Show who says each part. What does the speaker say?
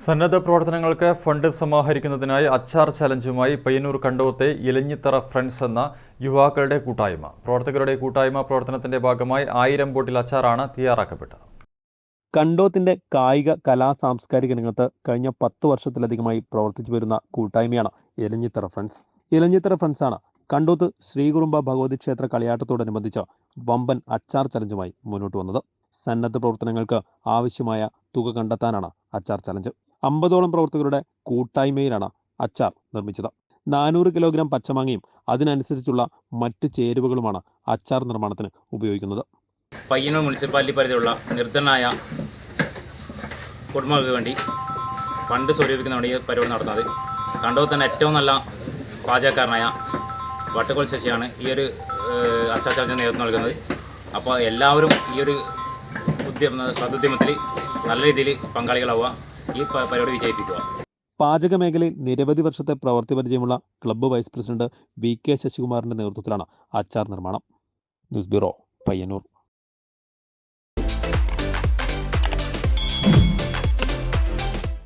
Speaker 1: സന്നദ്ധ പ്രവർത്തനങ്ങൾക്ക് ഫണ്ട് സമാഹരിക്കുന്നതിനായി അച്ചാർ ചലഞ്ചുമായി പയ്യന്നൂർ കണ്ടോത്തെ ഇലഞ്ഞിത്തറ ഫ്രണ്ട്സ് എന്ന യുവാക്കളുടെ കൂട്ടായ്മ. പ്രവർത്തകരുടെ കൂട്ടായ്മ പ്രവർത്തനത്തിന്റെ ഭാഗമായി 1000 ബോട്ടിൽ അച്ചാറാണ് തയ്യാറാക്കപ്പെട്ടത്.
Speaker 2: കണ്ടോത്തിന്റെ കായിക കലാ സാംസ്കാരിക രംഗത്ത് കഴിഞ്ഞ 10 വർഷത്തിലധികമായി പ്രവർത്തിച്ചു വരുന്ന കൂട്ടായ്മയാണ് ഇലഞ്ഞിത്തറ ഫ്രണ്ട്സ്. ഇലഞ്ഞിത്തറ ഫ്രണ്ട്സാണ് കണ്ടോത്ത് ശ്രീകുറുമ്പ ഭഗവതി ക്ഷേത്ര കളിയാട്ടത്തോടനുബന്ധിച്ച് വമ്പൻ അച്ചാർ ചലഞ്ചുമായി മുന്നോട്ട് വന്നത്. സന്നദ്ധ പ്രവർത്തനങ്ങൾക്ക് ആവശ്യമായ തുക കണ്ടെത്താനാണ് അച്ചാർ ചലഞ്ച്. 50ഓളം പ്രവർത്തകരുടെ കൂട്ടായ്മയിലാണ് അച്ചാർ നിർമ്മിച്ചത്. 400 കിലോഗ്രാം പച്ചമാങ്ങയും അതിനനുസരിച്ചുള്ള മറ്റ് ചേരുവകളുമാണ് അച്ചാർ നിർമ്മാണത്തിന് ഉപയോഗിക്കുന്നത്.
Speaker 3: പയ്യന്നൂർ മുനിസിപ്പാലിറ്റി പരിധിയിലുള്ള നിർദ്ധനായ കുടുംബങ്ങൾക്ക് വേണ്ടി ഫണ്ട് സ്വരൂപിക്കുന്ന വേണ്ടി പരിപാടി നടത്തുന്നത്. കണ്ടോത്ത് തന്നെ ഏറ്റവും നല്ല പാചകക്കാരനായ വട്ടക്കോൽ ശശിയാണ് ഈ ഒരു അച്ചാർ ചലഞ്ചിന് നേതൃത്വം നൽകുന്നത്. അപ്പോൾ എല്ലാവരും ഈ ഒരു സദുദ്യമത്തിൽ നല്ല രീതിയിൽ പങ്കാളികളാവുക, ഈ പരിപാടി വിജയിപ്പിക്കുക.
Speaker 2: പാചക മേഖലയിൽ നിരവധി വർഷത്തെ പ്രവൃത്തി പരിചയമുള്ള ക്ലബ്ബ് വൈസ് പ്രസിഡന്റ് VK ശശികുമാറിന്റെ നേതൃത്വത്തിലാണ് അച്ചാർ നിർമ്മാണം. News bureau, Payyanur.